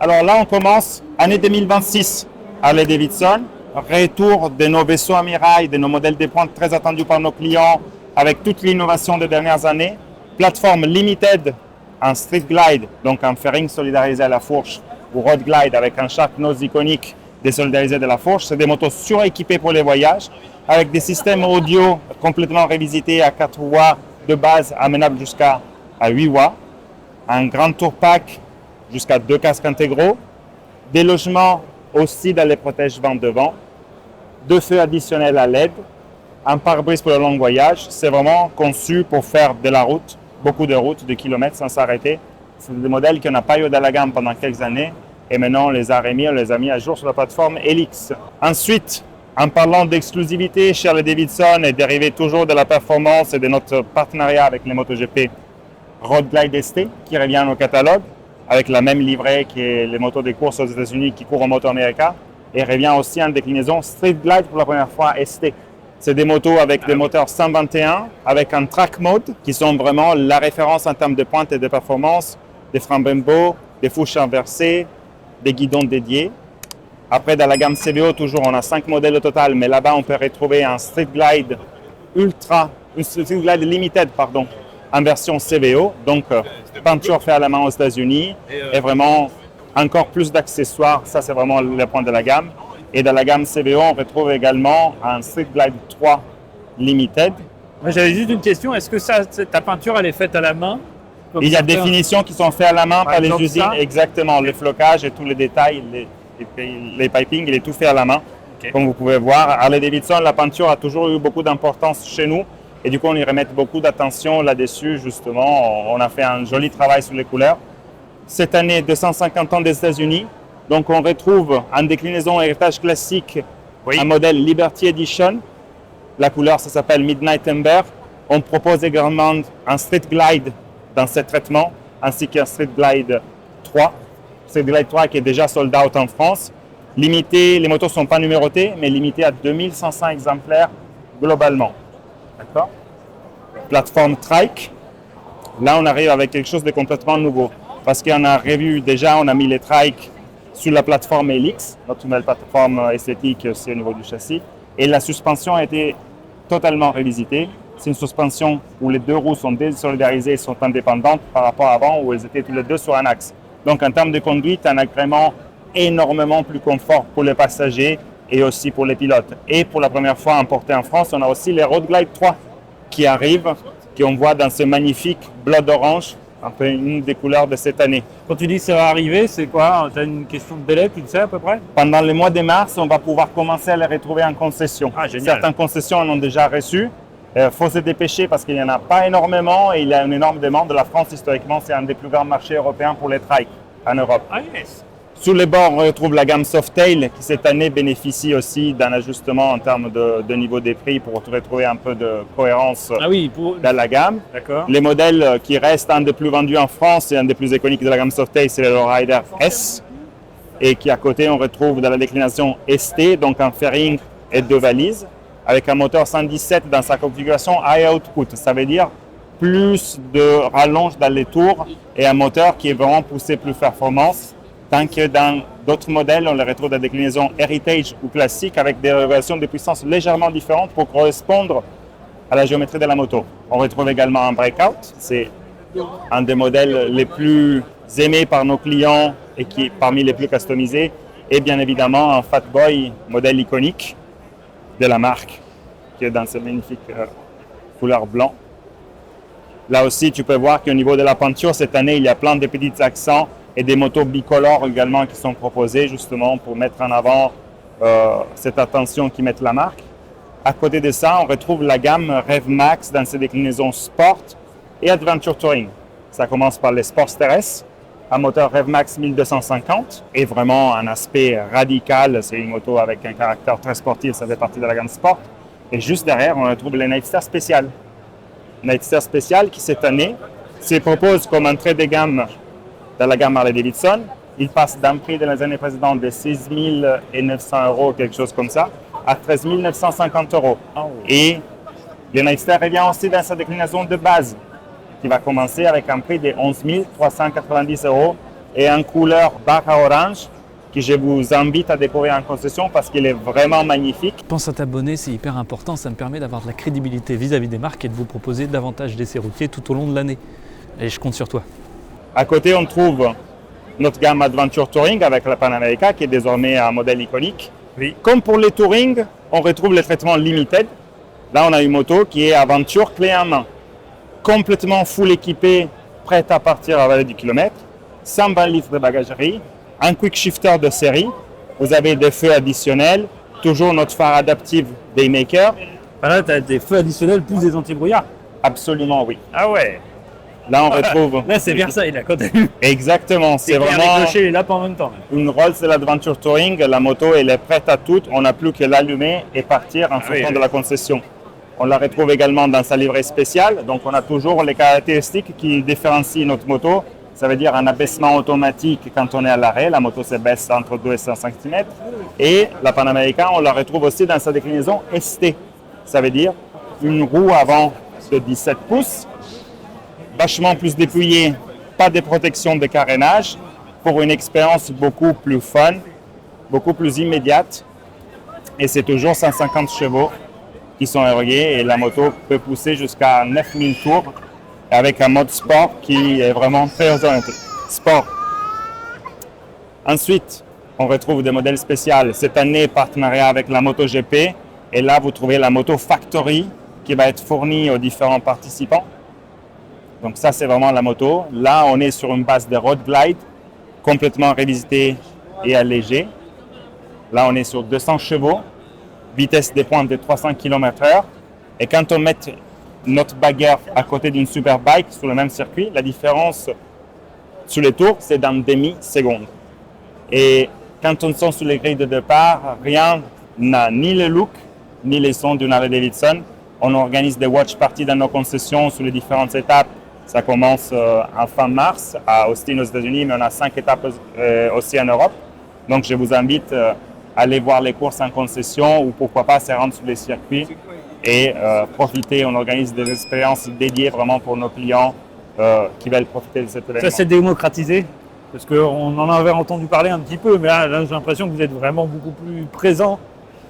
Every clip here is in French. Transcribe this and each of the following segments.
Alors là, on commence année 2026. Harley-Davidson, retour de nos vaisseaux Amiral, de nos modèles de pointe très attendus par nos clients, avec toute l'innovation des dernières années. Plateforme limited en Street Glide, donc en fairing solidarisé à la fourche, ou Road Glide avec un Shark Nose iconique désolidarisé de la fourche. C'est des motos suréquipées pour les voyages, avec des systèmes audio complètement révisités à 4 watts de base, amenables jusqu'à 8 watts. Un grand tour pack jusqu'à 2 casques intégraux, des logements aussi dans les protège-vents devant, 2 feux additionnels à LED, un pare-brise pour le long voyage. C'est vraiment conçu pour faire de la route, beaucoup de routes, de kilomètres sans s'arrêter. C'est des modèles qu'on n'a pas eu dans la gamme pendant quelques années et maintenant on les a mis à jour sur la plateforme Helix. Ensuite, en parlant d'exclusivité, chez Harley-Davidson est dérivé toujours de la performance et de notre partenariat avec les MotoGP, Road Glide ST qui revient au catalogue, avec la même livrée que les motos de course aux États-Unis qui courent en Moto America, et revient aussi en déclinaison Street Glide pour la première fois ST. C'est des motos avec des moteurs 121, avec un track mode, qui sont vraiment la référence en termes de pointe et de performance, des freins Brembo, des fourches inversées, des guidons dédiés. Après, dans la gamme CVO, toujours, on a 5 modèles au total, mais là-bas, on peut retrouver un Street Glide Limited, en version CVO, donc peinture faite à la main aux États-Unis et vraiment encore plus d'accessoires. Ça, c'est vraiment le point de la gamme. Et dans la gamme CVO, on retrouve également un Street Glide 3 Limited. J'avais juste une question, est-ce que ta peinture, elle est faite à la main? Il y a des finitions qui sont faites à la main par les usines, exactement. Le flocage et tous les détails, les pipings, il est tout fait à la main. Okay. Comme vous pouvez voir, Harley-Davidson, la peinture a toujours eu beaucoup d'importance chez nous. Et du coup, on y remet beaucoup d'attention là-dessus, justement. On a fait un joli travail sur les couleurs. Cette année, 250 ans des États-Unis. Donc, on retrouve en déclinaison héritage classique un modèle Liberty Edition. La couleur, ça s'appelle Midnight Ember. On propose également un Street Glide dans ce traitement, ainsi qu'un Street Glide 3. Street Glide 3 qui est déjà sold out en France. Limité, les motos ne sont pas numérotées, mais limité à 2500 exemplaires globalement. D'accord. Plateforme trike. Là, on arrive avec quelque chose de complètement nouveau. Parce qu'on a revu déjà, on a mis les trikes sur la plateforme Helix, notre nouvelle plateforme esthétique aussi au niveau du châssis. Et la suspension a été totalement révisitée. C'est une suspension où les 2 roues sont désolidarisées et sont indépendantes par rapport à avant où elles étaient tous les 2 sur un axe. Donc, en termes de conduite, un agrément énormément plus confort pour les passagers et aussi pour les pilotes. Et pour la première fois importé en France, on a aussi les Road Glide 3 qui arrivent, qu'on voit dans ce magnifique bleu d'orange, un peu une des couleurs de cette année. Quand tu dis que ça va arriver, c'est quoi? Tu as une question de délai, tu le sais à peu près? Pendant le mois de mars, on va pouvoir commencer à les retrouver en concession. Ah, génial. Certaines concessions en ont déjà reçu. Il faut se dépêcher parce qu'il n'y en a pas énormément et il y a une énorme demande. La France, historiquement, c'est un des plus grands marchés européens pour les trikes en Europe. Ah, yes. Sur les bords, on retrouve la gamme Softail qui cette année bénéficie aussi d'un ajustement en termes de niveau des prix pour retrouver un peu de cohérence dans la gamme. D'accord. Les modèles qui restent un des plus vendus en France et un des plus iconiques de la gamme Softail, c'est le Lowrider S. Et qui à côté, on retrouve dans la déclinaison ST, donc un fairing et 2 valises, avec un moteur 117 dans sa configuration high output. Ça veut dire plus de rallonge dans les tours et un moteur qui est vraiment poussé plus performance. Tant que dans d'autres modèles, on les retrouve dans des déclinaisons heritage ou classiques avec des régulations de puissance légèrement différentes pour correspondre à la géométrie de la moto. On retrouve également un breakout. C'est un des modèles les plus aimés par nos clients et qui est parmi les plus customisés. Et bien évidemment, un Fat Boy, modèle iconique de la marque, qui est dans ce magnifique couleur blanc. Là aussi, tu peux voir qu'au niveau de la peinture, cette année, il y a plein de petits accents et des motos bicolores également qui sont proposées justement pour mettre en avant cette attention qui met la marque. À côté de ça, on retrouve la gamme Rev Max dans ses déclinaisons Sport et Adventure Touring. Ça commence par les Sports TRS, un moteur Rev Max 1250 et vraiment un aspect radical. C'est une moto avec un caractère très sportif, ça fait partie de la gamme Sport. Et juste derrière, on retrouve les Nightster Special. Nightster Special qui cette année se propose comme entrée de gamme dans la gamme Harley-Davidson. Il passe d'un prix de les années précédentes de 6 900 €, quelque chose comme ça, à 13 950 €. Et le Nightster revient aussi dans sa déclinaison de base, qui va commencer avec un prix de 11 390 € et en couleur barre orange que je vous invite à découvrir en concession parce qu'il est vraiment magnifique. Pense à t'abonner, c'est hyper important, ça me permet d'avoir de la crédibilité vis-à-vis des marques et de vous proposer davantage d'essais routiers tout au long de l'année. Et je compte sur toi. À côté, on trouve notre gamme Adventure Touring avec la Panamérica qui est désormais un modèle iconique. Oui. Comme pour les Touring, on retrouve le traitement Limited. Là, on a une moto qui est aventure clé en main, complètement full équipée, prête à partir à la vallée du kilomètre, 120 litres de bagagerie, un quick shifter de série. Vous avez des feux additionnels, toujours notre phare adaptif Daymaker. Là, tu as des feux additionnels plus des anti-brouillards. Absolument, oui. Ah ouais. Là, on retrouve. Là, c'est Versailles, là, quand tu Exactement, c'est avec vraiment le clocher et l'app en même temps. une Rolls de l'Adventure Touring. La moto, elle est prête à tout. On n'a plus que l'allumer et partir en sortant de la concession. On la retrouve également dans sa livrée spéciale. Donc, on a toujours les caractéristiques qui différencient notre moto. Ça veut dire un abaissement automatique quand on est à l'arrêt. La moto se baisse entre 2 et 5 cm. Et la Panamérica, on la retrouve aussi dans sa déclinaison ST. Ça veut dire une roue avant de 17 pouces, vachement plus dépouillée, pas de protection de carénage, pour une expérience beaucoup plus fun, beaucoup plus immédiate. Et c'est toujours 150 chevaux qui sont érogés et la moto peut pousser jusqu'à 9000 tours avec un mode sport qui est vraiment très orienté. Sport. Ensuite, on retrouve des modèles spéciaux. Cette année, partenariat avec la MotoGP. Et là, vous trouvez la moto Factory qui va être fournie aux différents participants. Donc ça, c'est vraiment la moto. Là, on est sur une base de Road Glide, complètement révisitée et allégée. Là, on est sur 200 chevaux, vitesse de pointe de 300 km/h. Et quand on met notre bagarre à côté d'une Superbike sur le même circuit, la différence sur les tours, c'est dans demi-seconde. Et quand on sort sur les grilles de départ, rien n'a ni le look, ni les sons d'une Harley-Davidson. On organise des watch parties dans nos concessions sur les différentes étapes. Ça commence en fin mars à Austin aux États-Unis, mais on a 5 étapes aussi en Europe. Donc je vous invite à aller voir les courses en concession ou pourquoi pas se rendre sur les circuits et profiter. On organise des expériences dédiées vraiment pour nos clients qui veulent profiter de cet événement. Ça s'est démocratisé parce qu'on en avait entendu parler un petit peu, mais là j'ai l'impression que vous êtes vraiment beaucoup plus présent.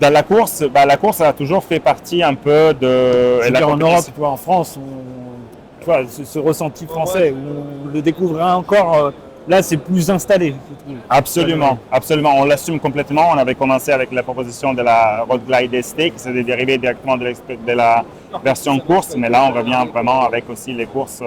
Dans la course, la course a toujours fait partie un peu de... En Europe, tu vois, en France, tu vois, ce ressenti français, on le découvrira encore. Là, c'est plus installé, je trouve. Absolument, absolument. On l'assume complètement. On avait commencé avec la proposition de la Road Glide ST, qui s'est dérivée directement de la version course, mais là, on revient vraiment avec aussi les courses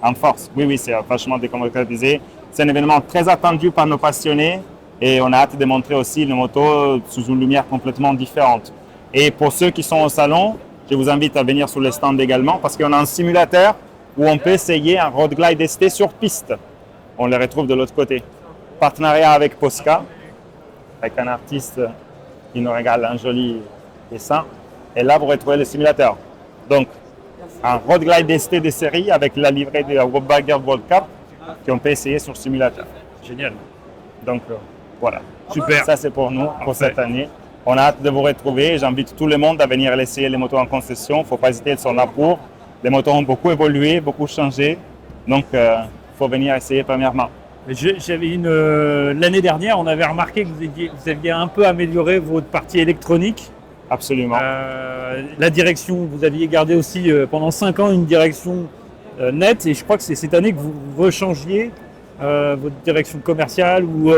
en force. Oui, oui, c'est vachement démocratisé. C'est un événement très attendu par nos passionnés et on a hâte de montrer aussi les motos sous une lumière complètement différente. Et pour ceux qui sont au salon, je vous invite à venir sur le stand également parce qu'on a un simulateur où on peut essayer un Road Glide ST sur piste. On les retrouve de l'autre côté. Partenariat avec Posca, avec un artiste qui nous régale un joli dessin. Et là, vous retrouvez le simulateur. Donc, un Road Glide ST de série avec la livrée de la Bagger World Cup qu'on peut essayer sur simulateur. Génial. Donc, voilà. Super. Ça, c'est pour nous, pour cette année. On a hâte de vous retrouver. J'invite tout le monde à venir essayer les motos en concession. Il ne faut pas hésiter, elles sont là pour. Les motos ont beaucoup évolué, beaucoup changé. Donc, il faut venir essayer premièrement. J'avais l'année dernière, on avait remarqué que vous aviez un peu amélioré votre partie électronique. Absolument. La direction, vous aviez gardé aussi pendant 5 ans une direction nette. Et je crois que c'est cette année que vous rechangiez votre direction commerciale ou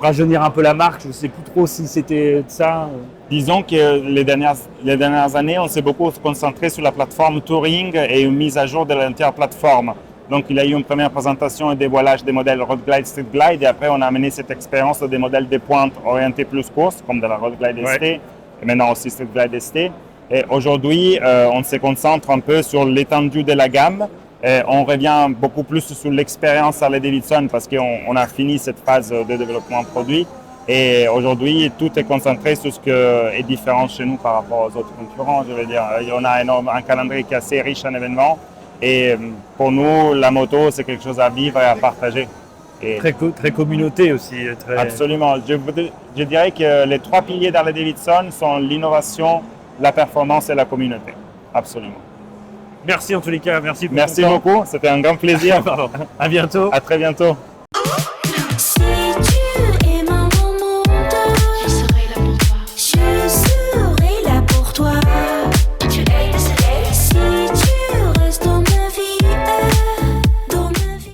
rajeunir un peu la marque. Je ne sais plus trop si c'était ça. Disons que les dernières années, on s'est beaucoup concentré sur la plateforme Touring et une mise à jour de l'entière plateforme. Donc, il y a eu une première présentation et dévoilage des modèles Road Glide, Street Glide, et après, on a amené cette expérience des modèles de pointe orientés plus course, comme de la Road Glide ST, et maintenant aussi Street Glide ST. Et aujourd'hui, on se concentre un peu sur l'étendue de la gamme. Et on revient beaucoup plus sur l'expérience Harley-Davidson parce qu'on a fini cette phase de développement produit. Et aujourd'hui, tout est concentré sur ce qui est différent chez nous par rapport aux autres concurrents. Je veux dire, on a un calendrier qui est assez riche en événements. Et pour nous, la moto, c'est quelque chose à vivre et à partager. Et très communauté aussi. Absolument. Je dirais que les 3 piliers d'Harley-Davidson sont l'innovation, la performance et la communauté. Absolument. Merci en tous les cas, merci pour Merci ton temps. beaucoup, c'était un grand plaisir. Pardon. À bientôt. À très bientôt.